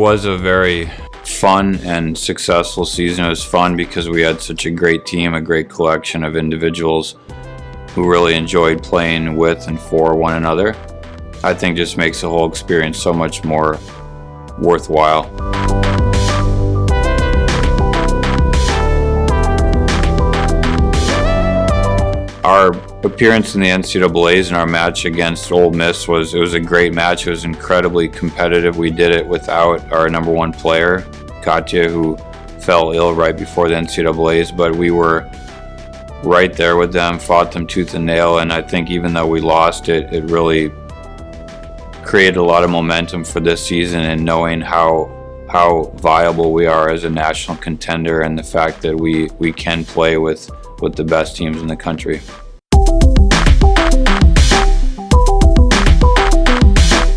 was a very fun and successful season. It was fun because we had such a great team, a great collection of individuals who really enjoyed playing with and for one another. I think just makes the whole experience so much more worthwhile. Our appearance in the NCAAs and our match against Ole Miss was a great match. It was incredibly competitive. We did it without our number one player, Katya, who fell ill right before the NCAAs, but we were right there with them, fought them tooth and nail, and I think even though we lost it, it really created a lot of momentum for this season, and knowing how viable we are as a national contender and the fact that we can play with the best teams in the country.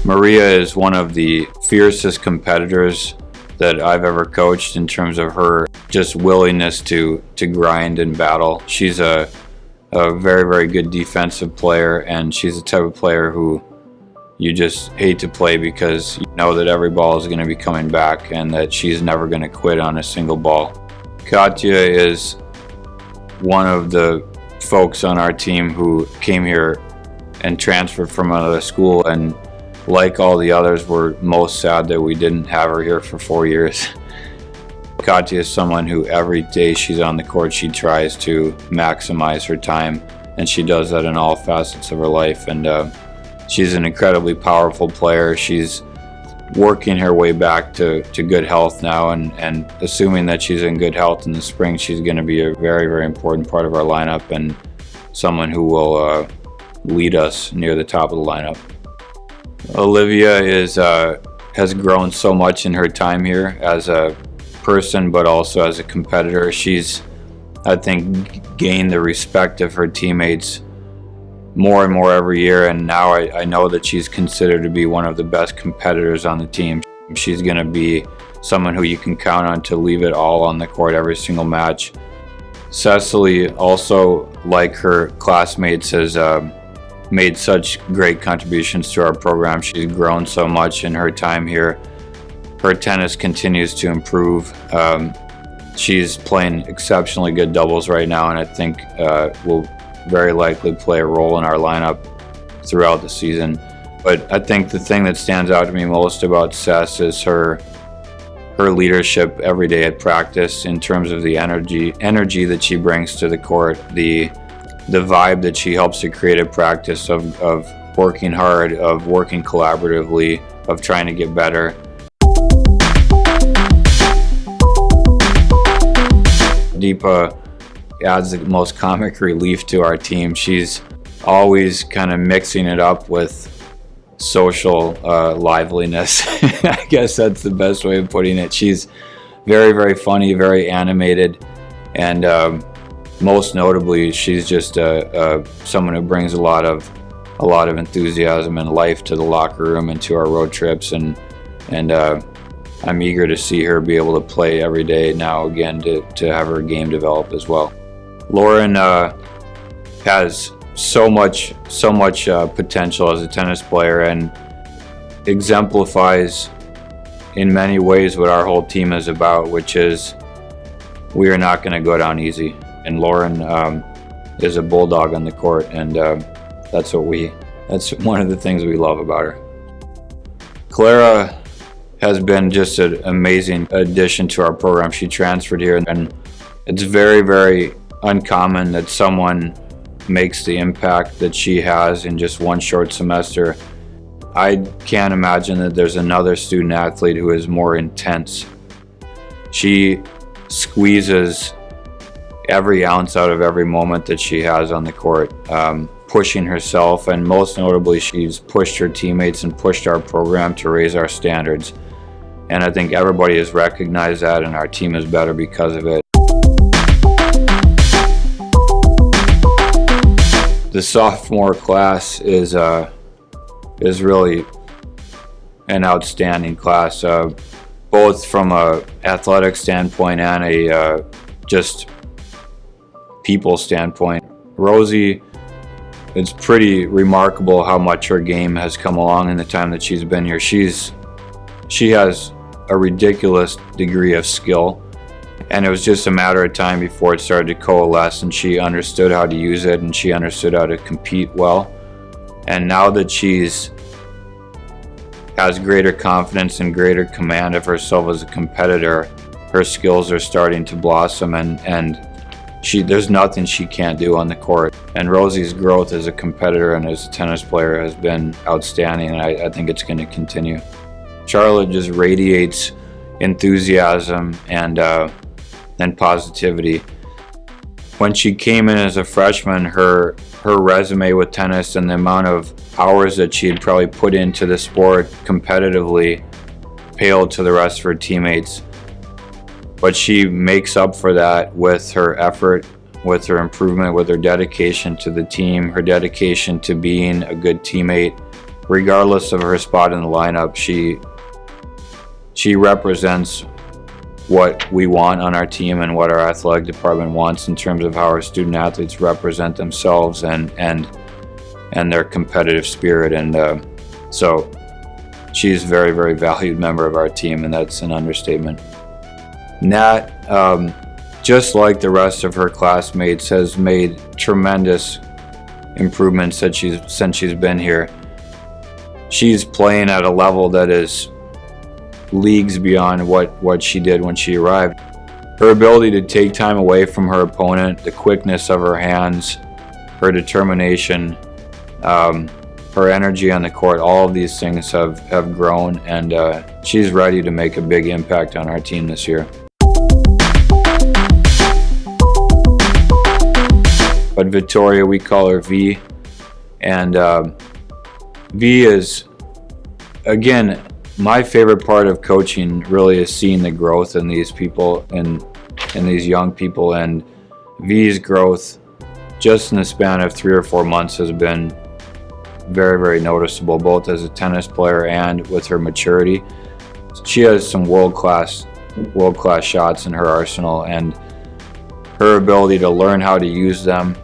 Maria is one of the fiercest competitors that I've ever coached in terms of her just willingness to grind and battle. She's a very, very good defensive player, and she's the type of player who you just hate to play because you know that every ball is going to be coming back and that she's never going to quit on a single ball. Katya is one of the folks on our team who came here and transferred from another school, and like all the others, we're most sad that we didn't have her here for 4 years. Katya is someone who every day she's on the court, she tries to maximize her time, and she does that in all facets of her life. And she's an incredibly powerful player. She's working her way back to good health now, and assuming that she's in good health in the spring, she's going to be a very, very important part of our lineup and someone who will lead us near the top of the lineup. Olivia has grown so much in her time here as a person, but also as a competitor. She's, I think, gained the respect of her teammates more and more every year, and now I know that she's considered to be one of the best competitors on the team. She's going to be someone who you can count on to leave it all on the court every single match. Cecily, also like her classmates, has made such great contributions to our program. She's grown so much in her time here. Her tennis continues to improve. She's playing exceptionally good doubles right now, and I think will very likely play a role in our lineup throughout the season. But I think the thing that stands out to me most about Cess is her leadership every day at practice in terms of the energy that she brings to the court, the vibe that she helps to create at practice of working hard, of working collaboratively, of trying to get better. DEEPA adds the most comic relief to our team. She's always kind of mixing it up with social liveliness. I guess that's the best way of putting it. She's very, very funny, very animated, and most notably, she's just someone who brings a lot of enthusiasm and life to the locker room and to our road trips, and I'm eager to see her be able to play every day now again, to have her game develop as well. Lauren has so much potential as a tennis player and exemplifies in many ways what our whole team is about, which is we are not going to go down easy. And Lauren is a bulldog on the court, and that's one of the things we love about her. CLARA has been just an amazing addition to our program. She transferred here, and it's very, very uncommon that someone makes the impact that she has in just one short semester. I can't imagine that there's another student athlete who is more intense. She squeezes every ounce out of every moment that she has on the court, pushing herself, and most notably, she's pushed her teammates and pushed our program to raise our standards. And I think everybody has recognized that, and our team is better because of it. The sophomore class is really an outstanding class, both from a athletic standpoint and a just people standpoint. Rosie, it's pretty remarkable how much her game has come along in the time that she's been here. She has a ridiculous degree of skill, and it was just a matter of time before it started to coalesce, and she understood how to use it, and she understood how to compete well. And now that she's has greater confidence and greater command of herself as a competitor, her skills are starting to blossom, and there's nothing she can't do on the court. And Rosie's growth as a competitor and as a tennis player has been outstanding, and I think it's going to continue. Charlotte just radiates enthusiasm and positivity. When she came in as a freshman, her resume with tennis and the amount of hours that she had probably put into the sport competitively paled to the rest of her teammates. But she makes up for that with her effort, with her improvement, with her dedication to the team, her dedication to being a good teammate. Regardless of her spot in the lineup, she represents what we want on our team and what our athletic department wants in terms of how our student athletes represent themselves and their competitive spirit. And so she's a very, very valued member of our team, and that's an understatement. Nat, just like the rest of her classmates, has made tremendous improvements since she's been here. She's playing at a level that is leagues beyond what she did when she arrived. Her ability to take time away from her opponent, the quickness of her hands, her determination, her energy on the court, all of these things have grown, and she's ready to make a big impact on our team this year. But Vitoria, we call her V, and V is, again, my favorite part of coaching really is seeing the growth in these people and in these young people, and V's growth just in the span of 3 or 4 months has been very, very noticeable, both as a tennis player and with her maturity. She has some world-class shots in her arsenal, and her ability to learn how to use them,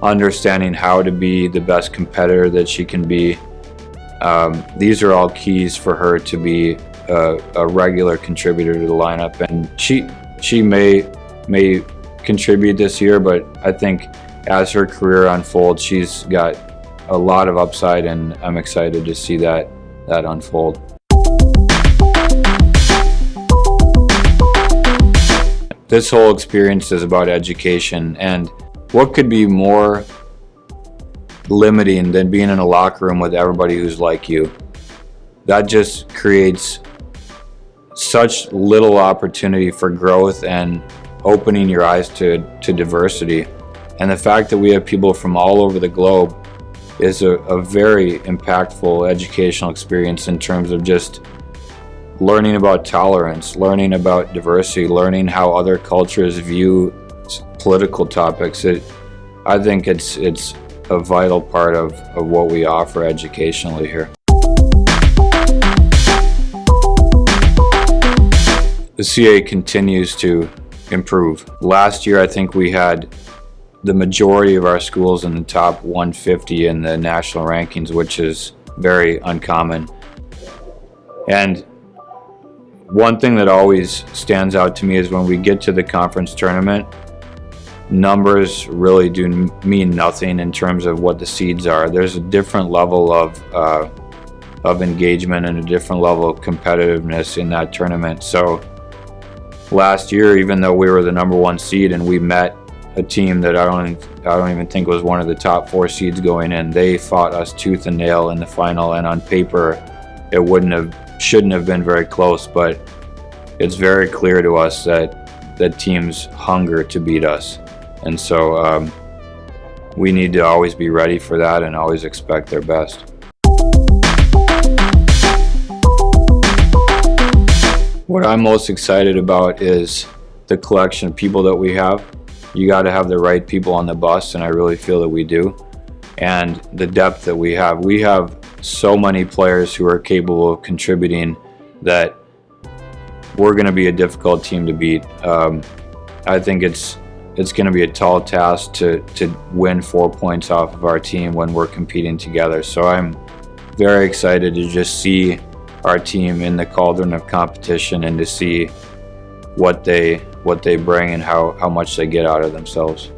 understanding how to be the best competitor that she can be. These are all keys for her to be a regular contributor to the lineup, and she may contribute this year, but I think as her career unfolds, she's got a lot of upside, and I'm excited to see that unfold. This whole experience is about education, and what could be more limiting than being in a locker room with everybody who's like you? That just creates such little opportunity for growth and opening your eyes to diversity. And the fact that we have people from all over the globe is a very impactful educational experience in terms of just learning about tolerance, learning about diversity, learning how other cultures view political topics. I think it's a vital part of what we offer educationally here. The CA continues to improve. Last year, I think we had the majority of our schools in the top 150 in the national rankings, which is very uncommon. And one thing that always stands out to me is when we get to the conference tournament, numbers really do mean nothing in terms of what the seeds are. There's a different level of engagement and a different level of competitiveness in that tournament. So last year, even though we were the #1 seed and we met a team that I don't even think was one of the top 4 seeds going in, they fought us tooth and nail in the final, and on paper it shouldn't have been very close, but it's very clear to us that teams hunger to beat us. And so we need to always be ready for that and always expect their best. What I'm most excited about is the collection of people that we have. You got to have the right people on the bus, and I really feel that we do. And the depth that we have. We have so many players who are capable of contributing that we're going to be a difficult team to beat. I think it's going to be a tall task to win 4 points off of our team when we're competing together. So I'm very excited to just see our team in the cauldron of competition and to see what they bring and how much they get out of themselves.